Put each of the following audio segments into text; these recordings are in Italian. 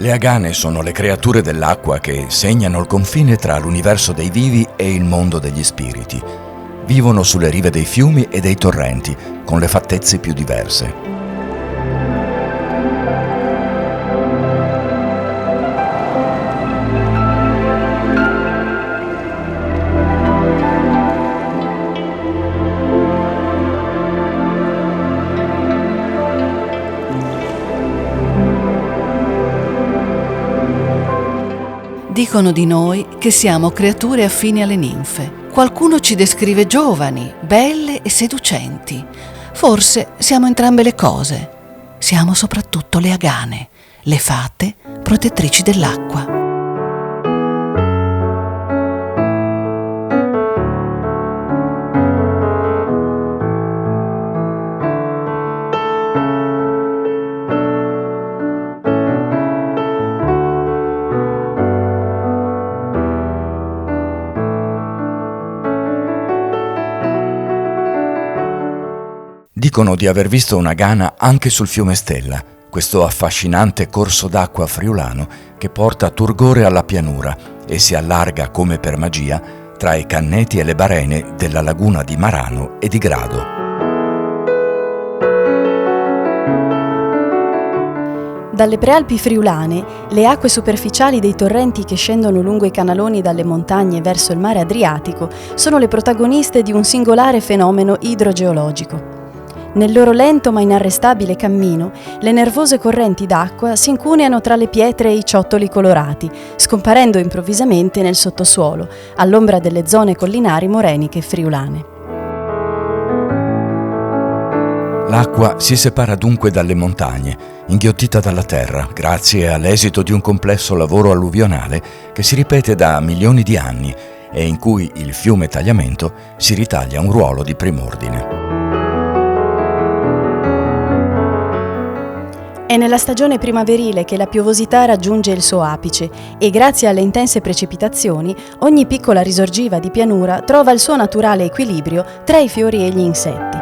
Le agane sono le creature dell'acqua che segnano il confine tra l'universo dei vivi e il mondo degli spiriti. Vivono sulle rive dei fiumi e dei torrenti, con le fattezze più diverse. Dicono di noi che siamo creature affini alle ninfe. Qualcuno ci descrive giovani, belle e seducenti. Forse siamo entrambe le cose. Siamo soprattutto le agane, le fate protettrici dell'acqua. Dicono di aver visto una gana anche sul fiume Stella, questo affascinante corso d'acqua friulano che porta turgore alla pianura e si allarga come per magia tra i canneti e le barene della laguna di Marano e di Grado. Dalle prealpi friulane, le acque superficiali dei torrenti che scendono lungo i canaloni dalle montagne verso il mare Adriatico sono le protagoniste di un singolare fenomeno idrogeologico. Nel loro lento ma inarrestabile cammino, le nervose correnti d'acqua si incuneano tra le pietre e i ciottoli colorati, scomparendo improvvisamente nel sottosuolo, all'ombra delle zone collinari moreniche friulane. L'acqua si separa dunque dalle montagne, inghiottita dalla terra, grazie all'esito di un complesso lavoro alluvionale che si ripete da milioni di anni e in cui il fiume Tagliamento si ritaglia un ruolo di prim'ordine. È nella stagione primaverile che la piovosità raggiunge il suo apice e grazie alle intense precipitazioni ogni piccola risorgiva di pianura trova il suo naturale equilibrio tra i fiori e gli insetti.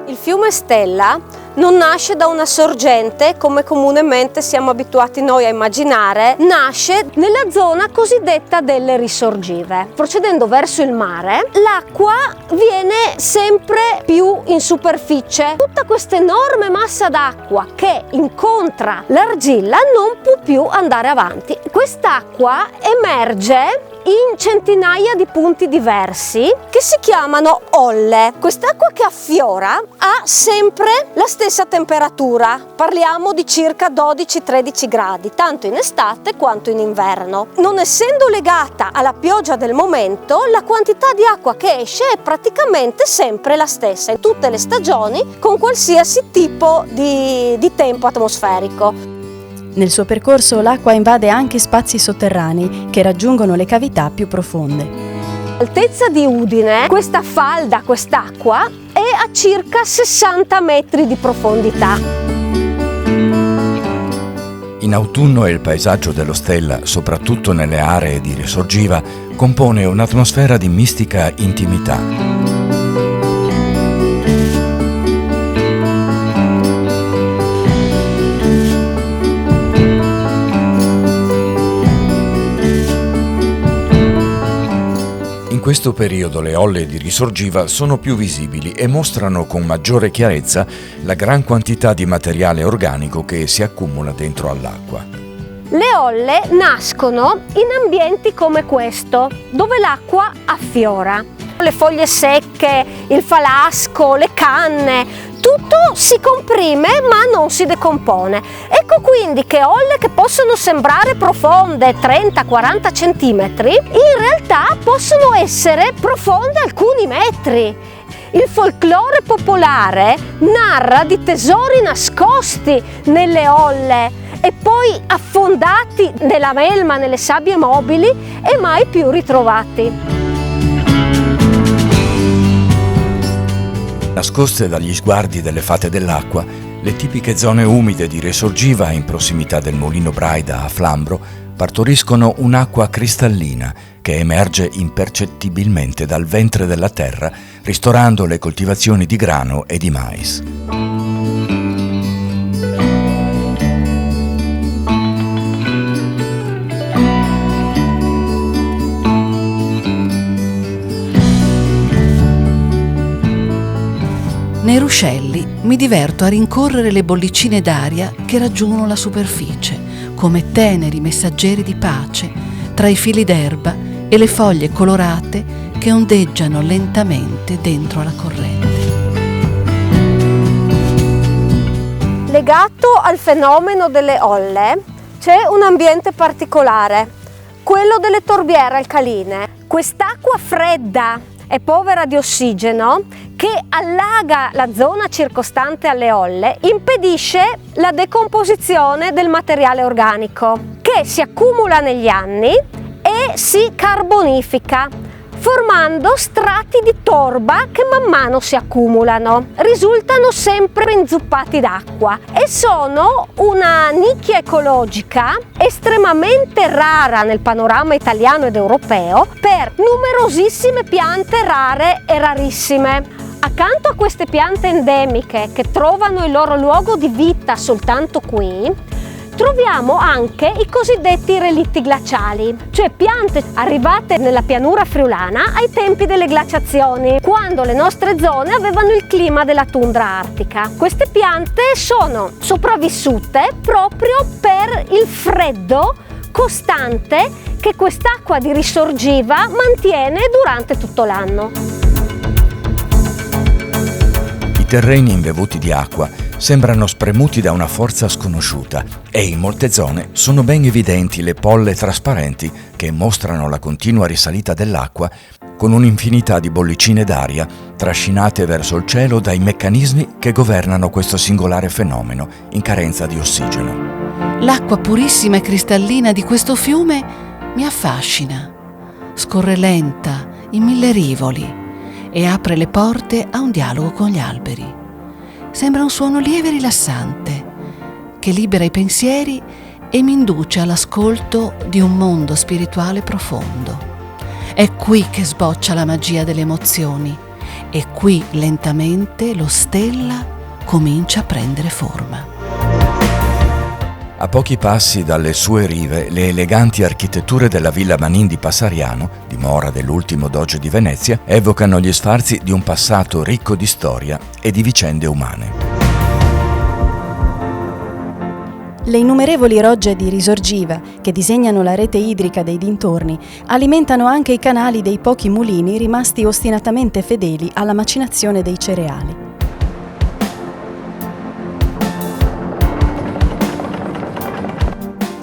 Il fiume Stella non nasce da una sorgente come comunemente siamo abituati noi a immaginare, nasce nella zona cosiddetta delle risorgive. Procedendo verso il mare, l'acqua viene sempre più in superficie. Tutta questa enorme massa d'acqua che incontra l'argilla non può più andare avanti. Quest'acqua emerge in centinaia di punti diversi che si chiamano olle. Quest'acqua che affiora ha sempre la stessa temperatura, parliamo di circa 12-13 gradi, tanto in estate quanto in inverno. Non essendo legata alla pioggia del momento, la quantità di acqua che esce è praticamente sempre la stessa in tutte le stagioni, con qualsiasi tipo di tempo atmosferico. Nel suo percorso l'acqua invade anche spazi sotterranei che raggiungono le cavità più profonde. All'altezza di Udine, questa falda, quest'acqua, è a circa 60 metri di profondità. In autunno il paesaggio dello Stella, soprattutto nelle aree di risorgiva, compone un'atmosfera di mistica intimità. In questo periodo le olle di risorgiva sono più visibili e mostrano con maggiore chiarezza la gran quantità di materiale organico che si accumula dentro all'acqua. Le olle nascono in ambienti come questo, dove l'acqua affiora. Le foglie secche, il falasco, le canne, tutto si comprime ma non si decompone. Ecco quindi che olle che possono sembrare profonde 30-40 centimetri, in realtà possono essere profonde alcuni metri. Il folklore popolare narra di tesori nascosti nelle olle e poi affondati nella melma, nelle sabbie mobili e mai più ritrovati. Nascoste dagli sguardi delle fate dell'acqua, le tipiche zone umide di Risorgiva in prossimità del Mulino Braida a Flambro partoriscono un'acqua cristallina che emerge impercettibilmente dal ventre della terra, ristorando le coltivazioni di grano e di mais. Nei ruscelli mi diverto a rincorrere le bollicine d'aria che raggiungono la superficie, come teneri messaggeri di pace, tra i fili d'erba e le foglie colorate che ondeggiano lentamente dentro la corrente. Legato al fenomeno delle olle c'è un ambiente particolare, quello delle torbiere alcaline. Quest'acqua fredda e povera di ossigeno che allaga la zona circostante alle olle impedisce la decomposizione del materiale organico che si accumula negli anni e si carbonifica, formando strati di torba che man mano si accumulano. Risultano sempre inzuppati d'acqua e sono una nicchia ecologica estremamente rara nel panorama italiano ed europeo per numerosissime piante rare e rarissime. Accanto a queste piante endemiche che trovano il loro luogo di vita soltanto qui, troviamo anche i cosiddetti relitti glaciali, cioè piante arrivate nella pianura friulana ai tempi delle glaciazioni, quando le nostre zone avevano il clima della tundra artica. Queste piante sono sopravvissute proprio per il freddo costante che quest'acqua di risorgiva mantiene durante tutto l'anno. I terreni imbevuti di acqua sembrano spremuti da una forza sconosciuta e in molte zone sono ben evidenti le polle trasparenti che mostrano la continua risalita dell'acqua con un'infinità di bollicine d'aria trascinate verso il cielo dai meccanismi che governano questo singolare fenomeno in carenza di ossigeno. L'acqua purissima e cristallina di questo fiume mi affascina, scorre lenta in mille rivoli e apre le porte a un dialogo con gli alberi. Sembra un suono lieve e rilassante che libera i pensieri e mi induce all'ascolto di un mondo spirituale profondo. È qui che sboccia la magia delle emozioni e qui lentamente lo Stella comincia a prendere forma. A pochi passi dalle sue rive, le eleganti architetture della Villa Manin di Passariano, dimora dell'ultimo doge di Venezia, evocano gli sfarzi di un passato ricco di storia e di vicende umane. Le innumerevoli rogge di risorgiva che disegnano la rete idrica dei dintorni alimentano anche i canali dei pochi mulini rimasti ostinatamente fedeli alla macinazione dei cereali.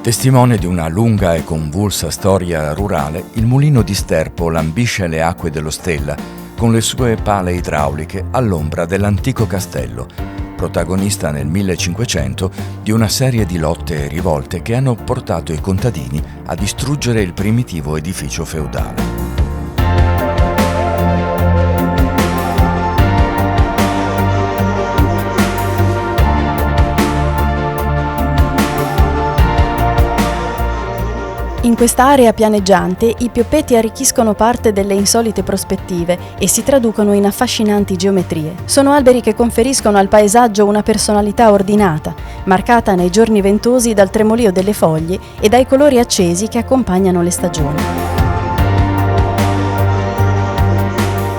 Testimone di una lunga e convulsa storia rurale, il mulino di Sterpo lambisce le acque dello Stella con le sue pale idrauliche all'ombra dell'antico castello, protagonista nel 1500 di una serie di lotte e rivolte che hanno portato i contadini a distruggere il primitivo edificio feudale. In questa area pianeggiante i pioppetti arricchiscono parte delle insolite prospettive e si traducono in affascinanti geometrie. Sono alberi che conferiscono al paesaggio una personalità ordinata, marcata nei giorni ventosi dal tremolio delle foglie e dai colori accesi che accompagnano le stagioni.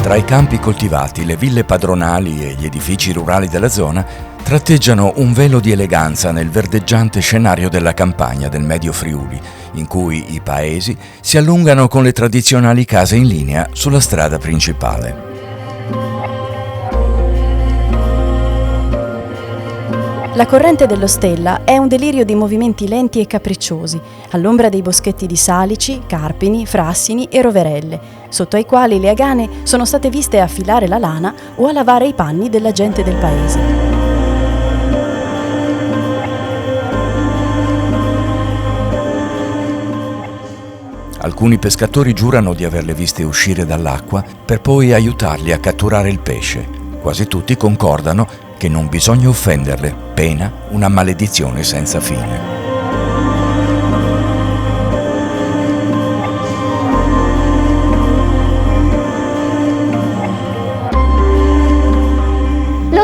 Tra i campi coltivati, le ville padronali e gli edifici rurali della zona tratteggiano un velo di eleganza nel verdeggiante scenario della campagna del Medio Friuli, in cui i paesi si allungano con le tradizionali case in linea sulla strada principale. La corrente dello Stella è un delirio di movimenti lenti e capricciosi, all'ombra dei boschetti di salici, carpini, frassini e roverelle, sotto ai quali le agane sono state viste affilare la lana o a lavare i panni della gente del paese. Alcuni pescatori giurano di averle viste uscire dall'acqua per poi aiutarli a catturare il pesce. Quasi tutti concordano che non bisogna offenderle, pena una maledizione senza fine.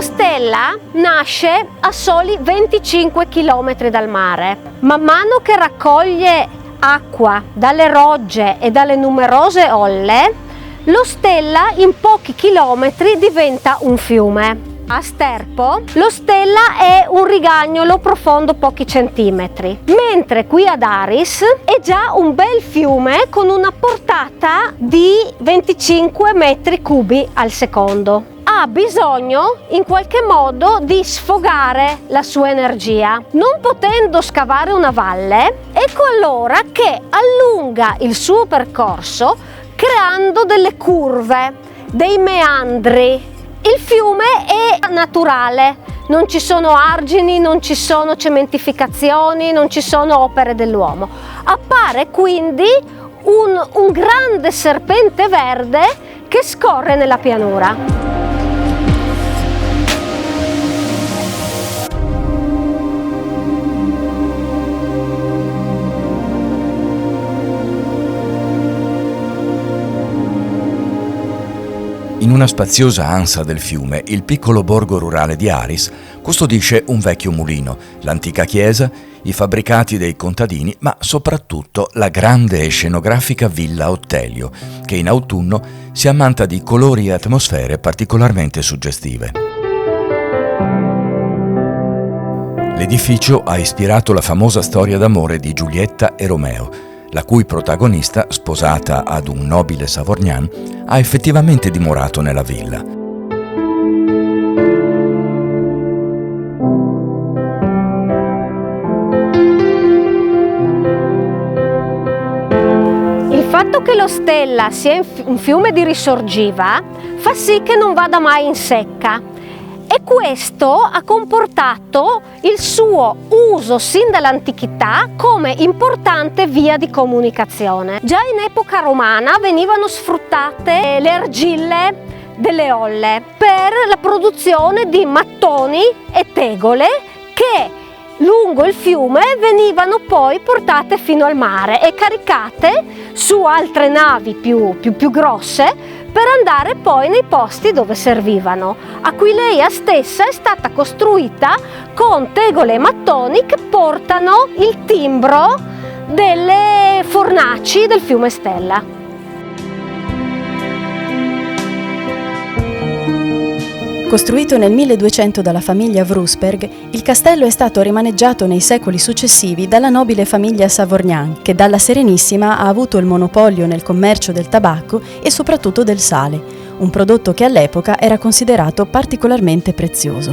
Stella nasce a soli 25 km dal mare. Man mano che raccoglie acqua dalle rogge e dalle numerose olle, lo Stella in pochi chilometri diventa un fiume. A Sterpo lo Stella è un rigagnolo profondo pochi centimetri, mentre qui ad Aris è già un bel fiume con una portata di 25 metri cubi al secondo. Ha bisogno in qualche modo di sfogare la sua energia. Non potendo scavare una valle, ecco allora che allunga il suo percorso creando delle curve, dei meandri. Il fiume è naturale, non ci sono argini, non ci sono cementificazioni, non ci sono opere dell'uomo. Appare quindi un grande serpente verde che scorre nella pianura. In una spaziosa ansa del fiume, il piccolo borgo rurale di Aris custodisce un vecchio mulino, l'antica chiesa, i fabbricati dei contadini, ma soprattutto la grande e scenografica Villa Ottelio, che in autunno si ammanta di colori e atmosfere particolarmente suggestive. L'edificio ha ispirato la famosa storia d'amore di Giulietta e Romeo, la cui protagonista, sposata ad un nobile Savorgnan, ha effettivamente dimorato nella villa. Il fatto che lo Stella sia un fiume di risorgiva fa sì che non vada mai in secca. E questo ha comportato il suo uso sin dall'antichità come importante via di comunicazione. Già in epoca romana venivano sfruttate le argille delle olle per la produzione di mattoni e tegole che lungo il fiume venivano poi portate fino al mare e caricate su altre navi più grosse per andare poi nei posti dove servivano. Aquileia stessa è stata costruita con tegole e mattoni che portano il timbro delle fornaci del fiume Stella. Costruito nel 1200 dalla famiglia Vrusperg, il castello è stato rimaneggiato nei secoli successivi dalla nobile famiglia Savorgnan, che dalla Serenissima ha avuto il monopolio nel commercio del tabacco e soprattutto del sale, un prodotto che all'epoca era considerato particolarmente prezioso.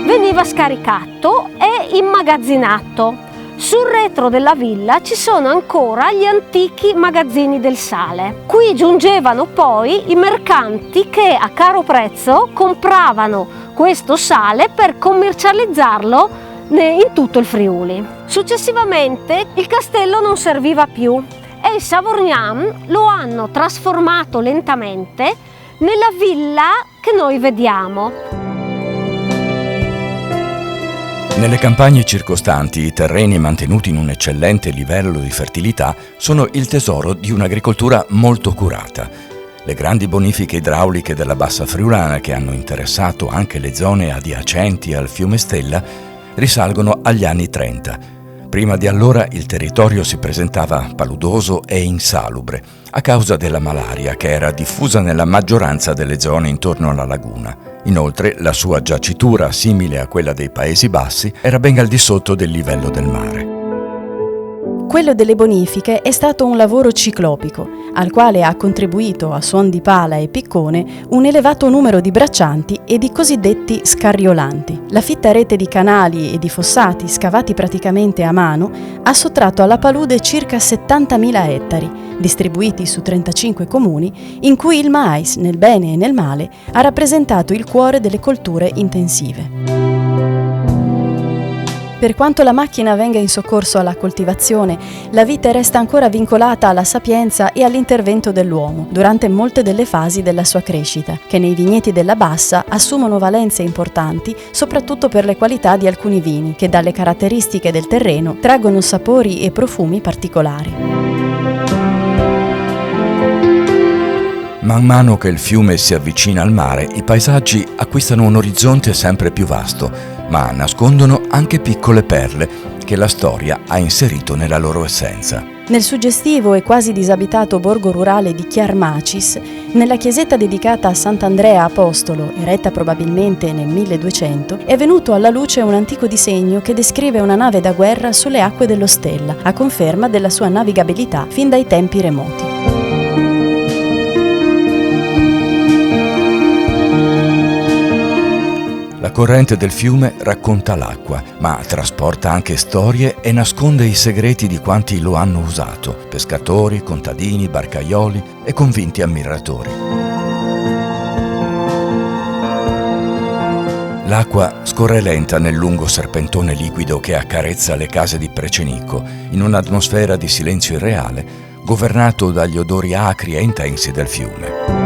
Veniva scaricato e immagazzinato. Sul retro della villa ci sono ancora gli antichi magazzini del sale. Qui giungevano poi i mercanti che a caro prezzo compravano questo sale per commercializzarlo in tutto il Friuli. Successivamente il castello non serviva più e i Savorgnan lo hanno trasformato lentamente nella villa che noi vediamo. Nelle campagne circostanti, i terreni mantenuti in un eccellente livello di fertilità sono il tesoro di un'agricoltura molto curata. Le grandi bonifiche idrauliche della Bassa Friulana, che hanno interessato anche le zone adiacenti al fiume Stella, risalgono agli anni 30. Prima di allora il territorio si presentava paludoso e insalubre a causa della malaria che era diffusa nella maggioranza delle zone intorno alla laguna. Inoltre, la sua giacitura, simile a quella dei Paesi Bassi, era ben al di sotto del livello del mare. Quello delle bonifiche è stato un lavoro ciclopico, al quale ha contribuito a suon di pala e piccone un elevato numero di braccianti e di cosiddetti scarriolanti. La fitta rete di canali e di fossati scavati praticamente a mano ha sottratto alla palude circa 70.000 ettari, distribuiti su 35 comuni, in cui il mais, nel bene e nel male, ha rappresentato il cuore delle colture intensive. Per quanto la macchina venga in soccorso alla coltivazione, la vite resta ancora vincolata alla sapienza e all'intervento dell'uomo durante molte delle fasi della sua crescita, che nei vigneti della Bassa assumono valenze importanti soprattutto per le qualità di alcuni vini, che dalle caratteristiche del terreno traggono sapori e profumi particolari. Man mano che il fiume si avvicina al mare, i paesaggi acquistano un orizzonte sempre più vasto, ma nascondono anche piccole perle che la storia ha inserito nella loro essenza. Nel suggestivo e quasi disabitato borgo rurale di Chiar Macis, nella chiesetta dedicata a Sant'Andrea Apostolo, eretta probabilmente nel 1200, è venuto alla luce un antico disegno che descrive una nave da guerra sulle acque dello Stella, a conferma della sua navigabilità fin dai tempi remoti. La corrente del fiume racconta l'acqua, ma trasporta anche storie e nasconde i segreti di quanti lo hanno usato: pescatori, contadini, barcaioli e convinti ammiratori. L'acqua scorre lenta nel lungo serpentone liquido che accarezza le case di Precenico, in un'atmosfera di silenzio irreale, governato dagli odori acri e intensi del fiume.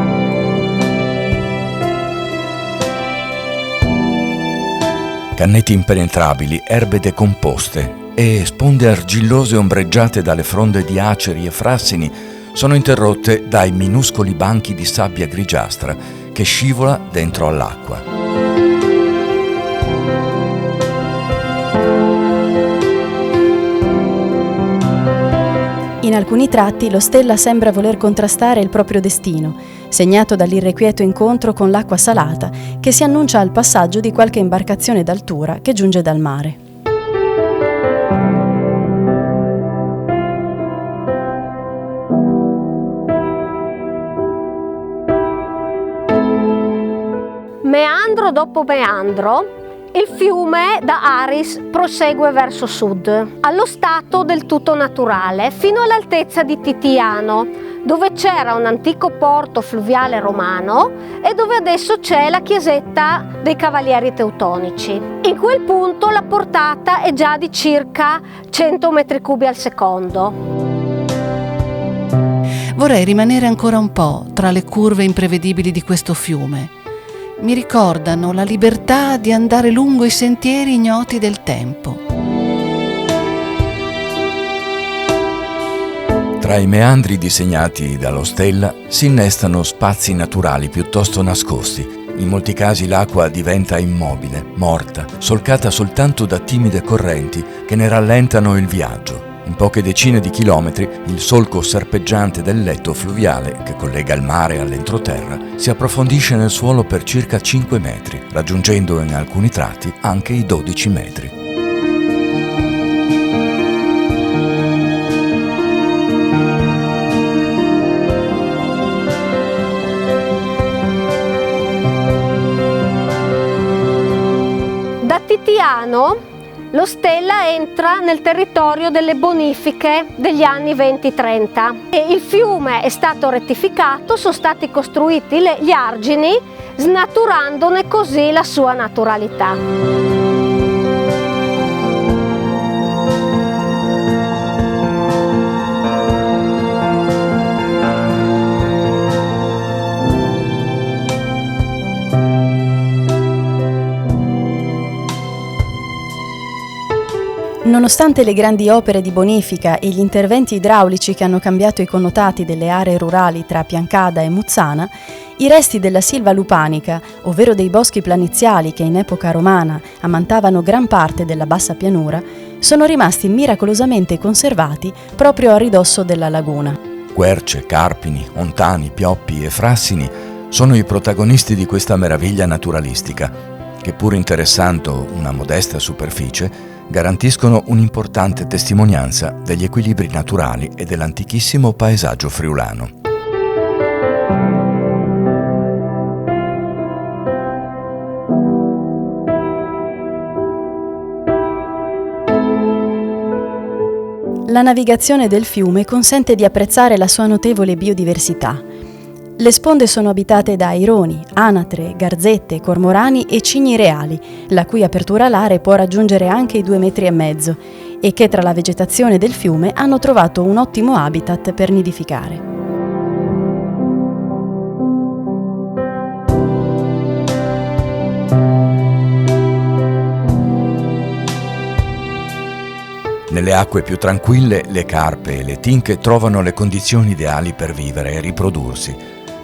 Canneti impenetrabili, erbe decomposte e sponde argillose ombreggiate dalle fronde di aceri e frassini sono interrotte dai minuscoli banchi di sabbia grigiastra che scivola dentro all'acqua. In alcuni tratti lo Stella sembra voler contrastare il proprio destino, segnato dall'irrequieto incontro con l'acqua salata che si annuncia al passaggio di qualche imbarcazione d'altura che giunge dal mare. Meandro dopo meandro, il fiume da Aris prosegue verso sud, allo stato del tutto naturale, fino all'altezza di Titiano, dove c'era un antico porto fluviale romano e dove adesso c'è la chiesetta dei Cavalieri Teutonici. In quel punto la portata è già di circa 100 metri cubi al secondo. Vorrei rimanere ancora un po' tra le curve imprevedibili di questo fiume. Mi ricordano la libertà di andare lungo i sentieri ignoti del tempo. Tra i meandri disegnati dallo Stella si innestano spazi naturali piuttosto nascosti. In molti casi l'acqua diventa immobile, morta, solcata soltanto da timide correnti che ne rallentano il viaggio. In poche decine di chilometri, il solco serpeggiante del letto fluviale, che collega il mare all'entroterra, si approfondisce nel suolo per circa 5 metri, raggiungendo in alcuni tratti anche i 12 metri. Da Titiano lo Stella entra nel territorio delle bonifiche degli anni 20-30 e il fiume è stato rettificato, sono stati costruiti gli argini, snaturandone così la sua naturalità. Nonostante le grandi opere di bonifica e gli interventi idraulici che hanno cambiato i connotati delle aree rurali tra Piancada e Muzzana, i resti della Silva lupanica, ovvero dei boschi planiziali che in epoca romana ammantavano gran parte della bassa pianura, sono rimasti miracolosamente conservati proprio a ridosso della laguna. Querce, carpini, ontani, pioppi e frassini sono i protagonisti di questa meraviglia naturalistica, che pur interessando una modesta superficie, garantiscono un'importante testimonianza degli equilibri naturali e dell'antichissimo paesaggio friulano. La navigazione del fiume consente di apprezzare la sua notevole biodiversità. Le sponde sono abitate da aironi, anatre, garzette, cormorani e cigni reali, la cui apertura alare può raggiungere anche i 2,5 metri e che tra la vegetazione del fiume hanno trovato un ottimo habitat per nidificare. Nelle acque più tranquille, le carpe e le tinche trovano le condizioni ideali per vivere e riprodursi.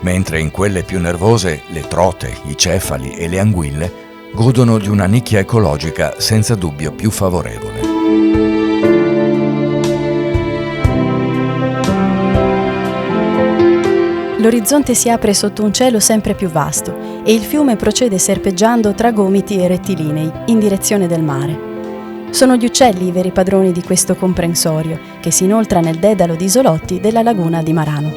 mentre in quelle più nervose le trote, i cefali e le anguille godono di una nicchia ecologica senza dubbio più favorevole. L'orizzonte si apre sotto un cielo sempre più vasto e il fiume procede serpeggiando tra gomiti e rettilinei in direzione del mare. Sono gli uccelli i veri padroni di questo comprensorio, che si inoltra nel dedalo di isolotti della laguna di Marano.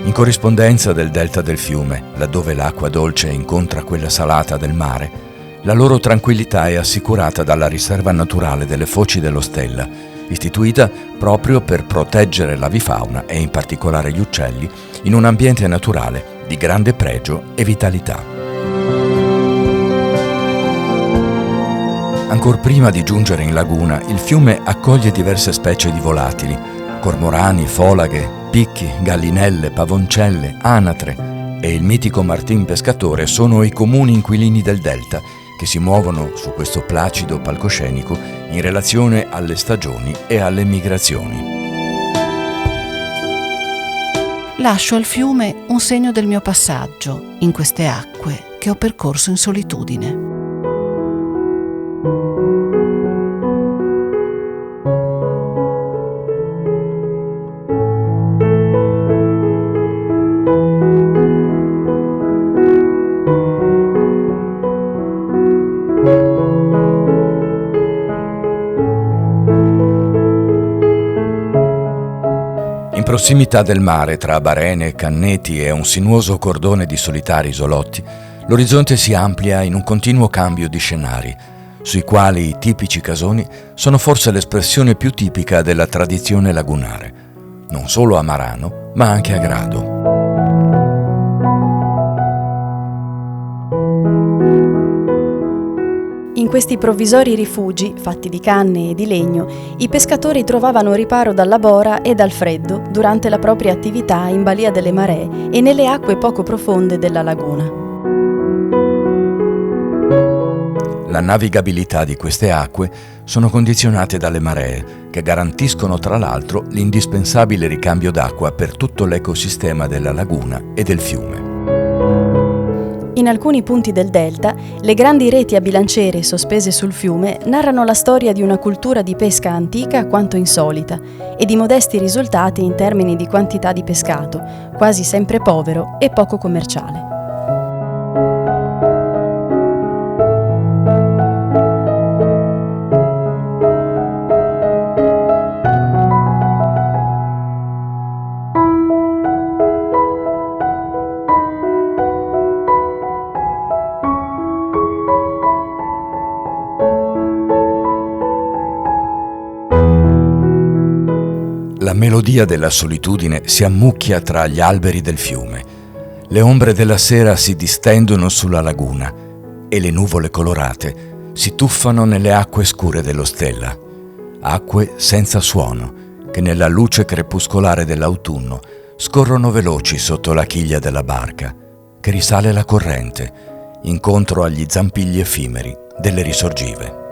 In corrispondenza del delta del fiume, laddove l'acqua dolce incontra quella salata del mare, la loro tranquillità è assicurata dalla riserva naturale delle foci dello Stella, istituita proprio per proteggere l'avifauna e in particolare gli uccelli in un ambiente naturale di grande pregio e vitalità. Ancor prima di giungere in laguna, il fiume accoglie diverse specie di volatili: cormorani, folaghe, picchi, gallinelle, pavoncelle, anatre e il mitico martin pescatore sono i comuni inquilini del delta, che si muovono su questo placido palcoscenico in relazione alle stagioni e alle migrazioni. Lascio al fiume un segno del mio passaggio in queste acque che ho percorso in solitudine. In prossimità del mare, tra barene, canneti e un sinuoso cordone di solitari isolotti, l'orizzonte si amplia in un continuo cambio di scenari, sui quali i tipici casoni sono forse l'espressione più tipica della tradizione lagunare, non solo a Marano, ma anche a Grado. In questi provvisori rifugi, fatti di canne e di legno, i pescatori trovavano riparo dalla bora e dal freddo durante la propria attività in balia delle maree e nelle acque poco profonde della laguna. La navigabilità di queste acque sono condizionate dalle maree, che garantiscono tra l'altro l'indispensabile ricambio d'acqua per tutto l'ecosistema della laguna e del fiume. In alcuni punti del delta, le grandi reti a bilanciere sospese sul fiume narrano la storia di una cultura di pesca antica quanto insolita e di modesti risultati in termini di quantità di pescato, quasi sempre povero e poco commerciale. La melodia della solitudine si ammucchia tra gli alberi del fiume. Le ombre della sera si distendono sulla laguna e le nuvole colorate si tuffano nelle acque scure dello Stella. Acque senza suono, che nella luce crepuscolare dell'autunno scorrono veloci sotto la chiglia della barca, che risale la corrente, incontro agli zampigli effimeri delle risorgive.